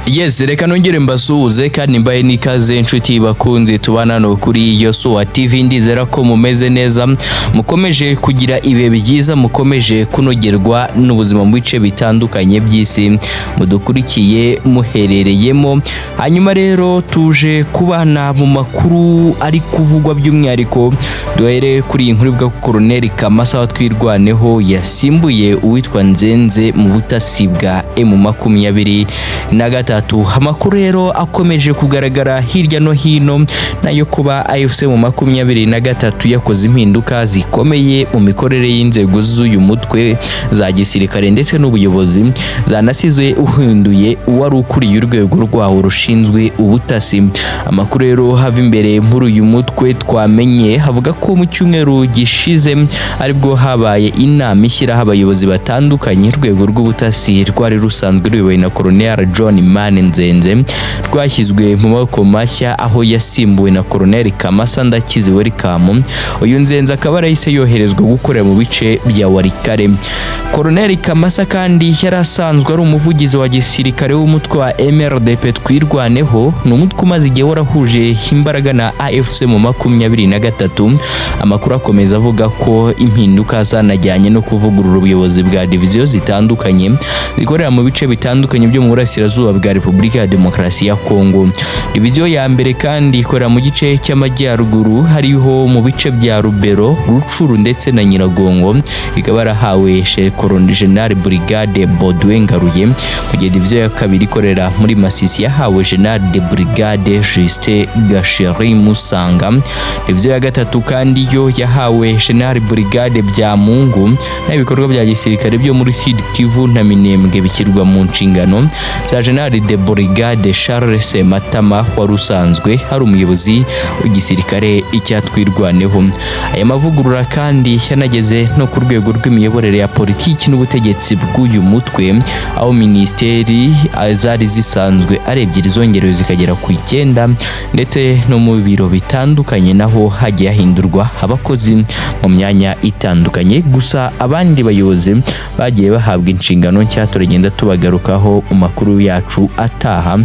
Yes, reka nongere mbasuhuze kandi mbaye nikaze inshuti bakunze tubana no kuri Yosuwa TV. Ndizera ko mumeze neza, mukomeje kugira ibe byiza, mukomeje kunogerwa n'ubuzima mu bice bitandukanye by'isi mudukurikiye muherereyemo. Hanyuma rero tuje kubana mu makuru ari kuvugwa by'umwihariko, duhere kuri inkuru ivuga ko Colonel Kamasa watwirwaneho yasimbuye uwitwa Nzenze mu butasi bwa M23. Amakuru rero akomeje kugaragara hirya no hino nayo kuba AFC M23 yakoze impinduka zikomeye mu mikorere y'inzego z'uyu mutwe za gisirikare ndetse n'ubuyobozi, zanasizwe uhinduye uwari ukuriye urwego rwawo rushinzwe ubutasi. Amakuru rero hava imbere muri uyu mutwe twamenye havuga ko mu cyumweru gishize aribwo habaye inama ishyiraho abayobozi batandukanye. Urwego rw'ubutasi rwari rusanzwe ruyobowe na Colonel John Nzenze rwashyizwe mu maboko mashya, aho yasimbuwe na Colonel Kamasa Ndakize Welcome. Uyu Nzenze akaba arahise yoherezwa gukorera mu bice bya Warikare. Colonel Kamasa kandi yarasanzwe ari umuvugizi wa gisirikare w'umutwe wa MRDP twirwaneho, ni umutwe umaze igihe warahuje imbaraga na AFC M23. Amakuru akomeza avuga ko impinduka zanajyanye no kuvugurura ubuyobozi bwa diviziyo zitandukanye zikorera mu bice bitandukanye byo mu burasirazuba bwa Repubulika ya Demokarasi ya Kongo. Diviziyo ya mbere kandi ikorera mu gice cy'amajyaruguru, hariho mu bice bya Rubero, Rucuru ndetse na Nyiragongo, ikaba yarahawe General Brigade Baudouin Ngaruye, mu gihe diviziyo ya kabiri ikorera muri Masisi yahawe General de Brigade Justin Gasheri Musanga. Diviziyo ya gatatu kandi yo yahawe General Brigade Byamungu, n'ibikorwa bya gisirikare byo muri Sud Kivu na Minembwe bishyirwa mu nshingano za General de Brigade Charles Matama wari usanzwe hari umuyobozi w'igisirikare icyatwirwaneho. Aya mavugurura kandi yanageze no ku rwego rw'imiyoborere ya politiki n'ubutegetsi bw'uyu mutwe, aho ministeri zari zisanzwe ari ebyiri zongerewe zikagera ku 9, ndetse no mu biro bitandukanye naho hagiye hahindurwa abakozi mu myanya itandukanye. Gusa abandi bayobozi bagiye bahabwa inshingano nshya, turagenda tubagarukaho mu makuru yacu ataha.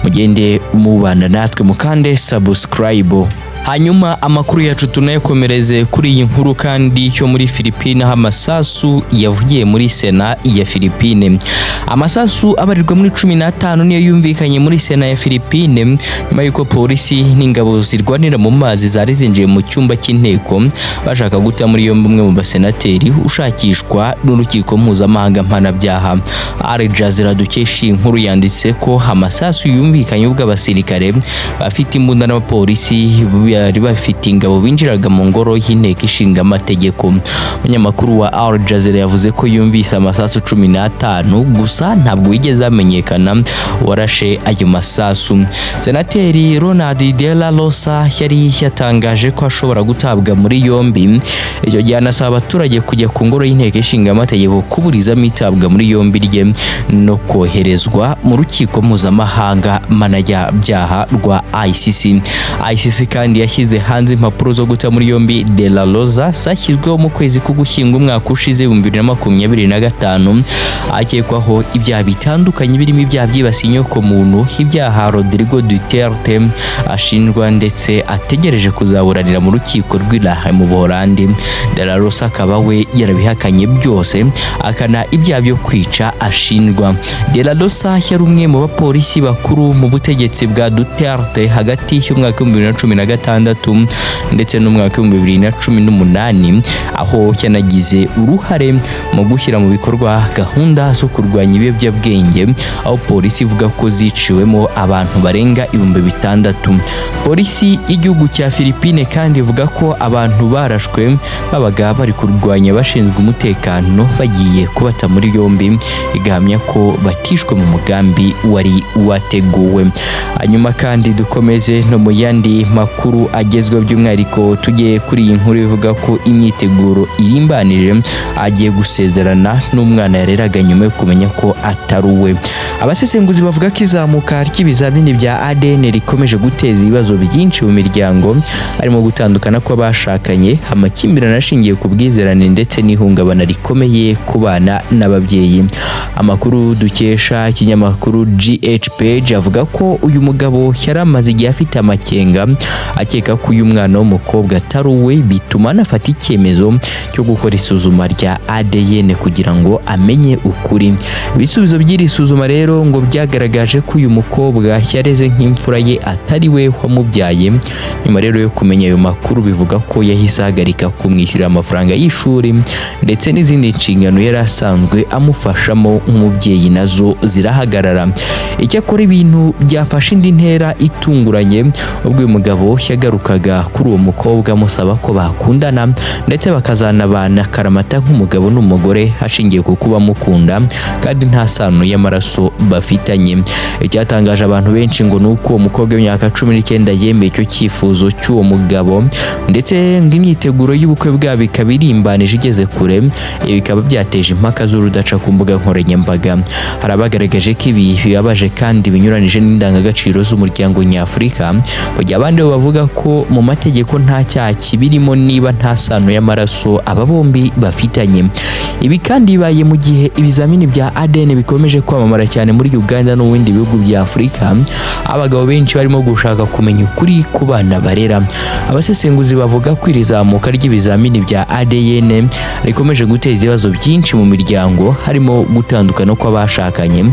Mugende mubana natwe mukande subscribe. Hanyuma amakuru yacu tunayakomereze kuri iyi nkuru kandi cyo muri Philippines, aho amasasu yavugiye muri Sena ya Philippines. Amasasu abarirwa muri 15 niyo yumvikanye muri Sena ya Philippines nyuma yuko polisi n'ingabo zirwanira mu mazi zari zinjiye mu cyumba cy'inteko bashaka guta muri yombi umwe mu basenateri ushakishwa n'urukiko mpuzamahanga mpanabyaha. Al Jazeera dukesha inkuru yanditse ko amasasu yumvikanye ubwo abasirikare bafite imbunda n'abapolisi bari bafite ingabo binjiraga mu ngoro y'inteko ishinga amategeko. Umunyamakuru wa Al Jazeera yavuze ko yumvise amasasu 15 gusa ntabwo yigeze amenyekana warashe ayo masasu. Senateri Ronald De La Rosa yari yatangaje ko ashobora gutabwa muri yombi. Icyo gihe anasaba abaturage kujya ku ngoro y'inteko ishinga amategeko kuburizamo itabwa muri yombi rye no koherezwa mu rukiko mpuzamahanga mpanabyaha rwa ICC. ICC kandi yashyize hanze impapuro zo guta muri yombi De La Rosa zashyizweho mu kwezi k'Ugushyingo umwaka ushize 2025, akekwaho ibyaha bitandukanye birimo ibyaha byibasiye inyoko muntu, ibyaha Rodrigo Duterte ashinjwa ndetse ategereje kuzaburanira mu rukiko rw'Irahe mu Buholandi. De La Rosa akaba we yarabihakanye byose, akana ibyaha byo kwica ashinjwa. De La Rosa yari umwe mu bapolisi bakuru mu butegetsi bwa Duterte hagati y'umwaka 2016 ndetse n'umwaka 2018, aho yanagize uruhare mu gushyira mu bikorwa gahunda zo kurwanya ibiyobyabwenge, aho polisi ivuga ko ziciwemo abantu barenga 6,000. Polisi y'igihugu cya Philippines kandi ivuga ko abantu barashwe babaga bari kurwanya bashinzwe umutekano bagiye kubata muri yombi, igahamya ko batishwe mu mugambi wari wateguwe. Hanyuma kandi dukomeze no mu yandi makuru makuru agezweho by'umwihariko tugiye kuri iyi nkuru ivuga ko imyiteguro irimbanije agiye gusezerana n'umwana yareraga nyuma yo kumenya ko atari uwe. Abasesenguzi bavuga ko izamuka ry'ibizamini bya ADN rikomeje guteza ibibazo byinshi mu miryango, harimo gutandukana kw'abashakanye, amakimbirane ashingiye ku bwizerane ndetse n'ihungabana rikomeye ku bana n'ababyeyi. Amakuru dukesha ikinyamakuru GH avuga ko uyu mugabo yari amaze igihe afite amakenga akeka ko uyu mwana w'umukobwa atari uwe, bituma anafata icyemezo cyo gukora isuzuma rya ADN kugira ngo amenye ukuri. Ibisubizo by'iri suzuma rero ngo byagaragaje ko uyu mukobwa yareze nk'imfura ye atari we wamubyaye. Nyuma rero yo kumenya ayo makuru bivuga ko yahise ahagarika kumwishyurira amafaranga y'ishuri ndetse n'izindi nshingano yari asanzwe amufashamo nk'umubyeyi nazo zirahagarara. Icyakora ibintu byafashe indi ntera itunguranye ubwo uyu mugabo yagarukaga kuri uwo mukobwa amusaba ko bakundana ndetse bakazanabana karamata nk'umugabo n'umugore hashingiye ku kuba mukunda kandi nta sano y'amaraso bafitanye. Icyatangaje abantu benshi ngo nuko uwo mukobwa w'imyaka 19 yemeye icyo cyifuzo cy'uwo mugabo ndetse ngo imyiteguro y'ubukwe bwabo ikaba irimbanije igeze kure. Ibi bikaba byateje impaka z'urudaca ku mbuga nkoranyambaga. Hari abagaragaje ko ibi bibabaje kandi binyuranije n'indangagaciro z'umuryango nyafurika, mu gihe abandi bavuga ko mu mategeko nta cyaha kibirimo niba nta sano y'amaraso aba bombi bafitanye. Ibi kandi bibaye mu gihe ibizamini bya ADN bikomeje kwamamara cyane muri Uganda no mu bindi bihugu bya Afurika, abagabo benshi barimo gushaka kumenya ukuri ku bana barera. Abasesenguzi bavuga ko iri zamuka ry'ibizamini bya ADN rikomeje guteza ibibazo byinshi mu miryango, harimo gutandukana kw'abashakanye,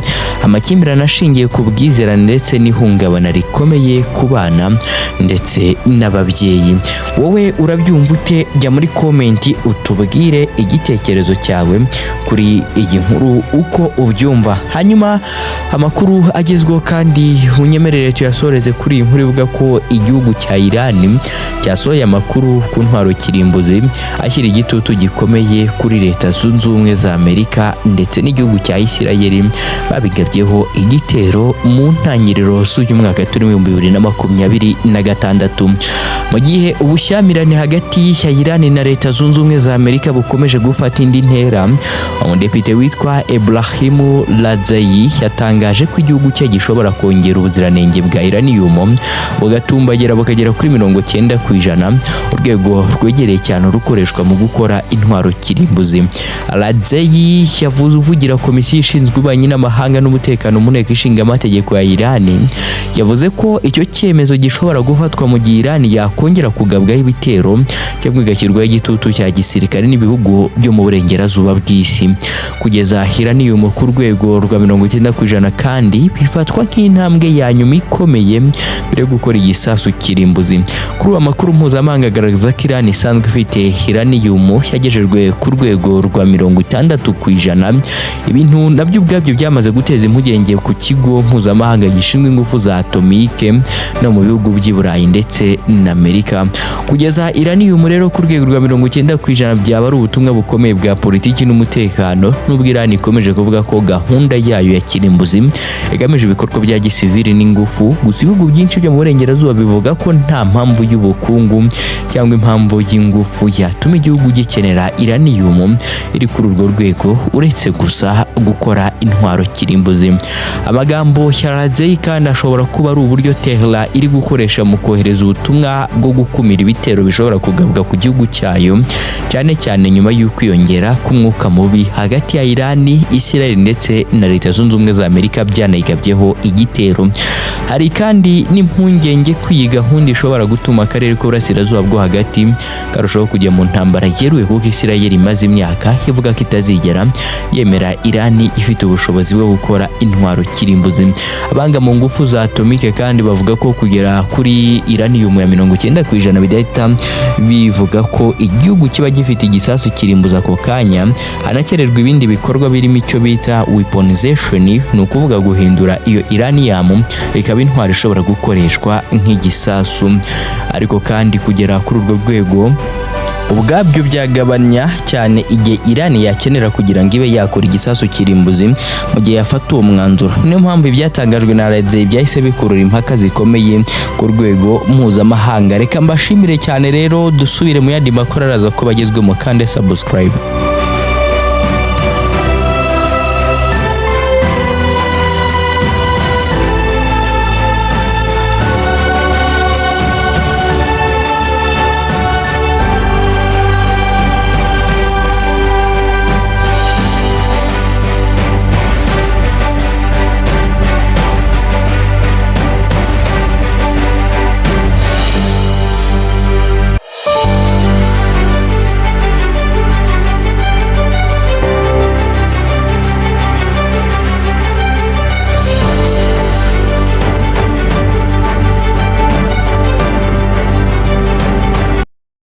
amakimbirane ashingiye ku bwizerane ndetse n'ihungabana rikomeye ku bana ndetse n'ababyeyi. Wowe urabyumva ute? Jya muri komenti utubwire igitekerezo cyawe kuri iyi nkuru uko ubyumva. Hanyuma amakuru agezweho kandi unyemerere tuyasoreze kuri iyi nkuru ivuga ko igihugu cya Iran cyasohoye amakuru ku ntwaro kirimbuzi ashyira igitutu gikomeye kuri Leta Zunze Ubumwe za Amerika ndetse n'igihugu cya Isirayeli babigabyeho igitero mu ntangiriro z'uyu mwaka turimo 2026. Mu gihe ubushyamirane hagati ya Iran na Leta Zunze Ubumwe za Amerika bukomeje gufata indi ntera, umudepite witwa Ebrahim Razaei yatangaje ko igihugu cye gishobora kongera ubuziranenge bwa uranium bugatumbagira bukagera kuri 90%, urwego rwegereye cyane rukoreshwa mu gukora intwaro kirimbuzi. Razaei yavuze uvugira komisiyo ishinzwe ububanyi n'amahanga n'umutekano mu nteko ishinga amategeko ya Iran, yavuze ko icyo cyemezo gishobora gufatwa mu gihe Iran yakongera kugabwaho ibitero cyangwa igashyirwaho igitutu cya gisirikare n'ibihugu byo mu burengerazuba bw'isi. Kugeza uranium ku rwego rwa 90% kandi bifatwa nk'intambwe ya nyuma ikomeye mbere yo gukora igisasu kirimbuzi. Kuri uwo makuru mpuzamahanga agaragaza ko Iran isanzwe ifite uranium yagejejwe ku rwego rwa 60%. Ibintu nabyo ubwabyo byamaze guteza impungenge ku kigo mpuzamahanga gishinzwe ingufu za atomike no mu bihugu by'i Burayi ndetse na Amerika. Kugeza uranium rero ku rwego rwa 90% byaba ari ubutumwa bukomeye bwa politiki n'umutekano, nubwo Iran ikomeje kuvuga ko gahunda yayo ya kirimbuzi igamije ibikorwa bya gisivili n'ingufu. Gusa ibihugu byinshi byo mu burengerazuba bivuga ko nta mpamvu y'ubukungu cyangwa impamvu y'ingufu yatuma igihugu gikenera uranium iri kuri urwo rwego uretse gusa gukora intwaro kirimbuzi. Amagambo ya Razaei kandi ashobora kuba ari uburyo Tehran iri gukoresha mu kohereza ubutumwa bwo gukumira ibitero bishobora kugabwa ku gihugu cyayo, cyane cyane nyuma y'ukwiyongera k'umwuka mubi hagati ya Iran, Israel ndetse na Leta Zunze Ubumwe za Amerika byanayigabyeho igitero. Hari kandi n'impungenge ko iyi gahunda ishobora gutuma akarere k'uburasirazuba bwo hagati karushaho kujya mu ntambara yeruye, kuko Israel imaze imyaka ivuga ko itazigera yemera Iran ifite ubushobozi bwo gukora intwaro kirimbuzi. Abanga mu ngufu za atomike kandi bavuga ko kugera kuri uranium ya 90% bidahita bivuga ko igihugu kiba gifite igisasu kirimbuza ako kanya, hanakererwa ibindi bikorwa birimo icyo bita weaponization, ni ukuvuga guhindura iyo uranium ikaba intwaro ishobora gukoreshwa nk'igisasu. Ariko kandi kugera kuri urwo rwego ubwabyo byagabanya cyane igihe Iran yakenera kugira ngo ibe yakora igisasu kirimbuzi mu gihe yafata uwo mwanzuro. Niyo mpamvu ibyatangajwe na Radiyo byahise bikurura impaka zikomeye ku rwego mpuzamahanga. Reka mbashimire cyane rero, dusubire mu yandi makuru araza ko bagezwe mu kande subscribe.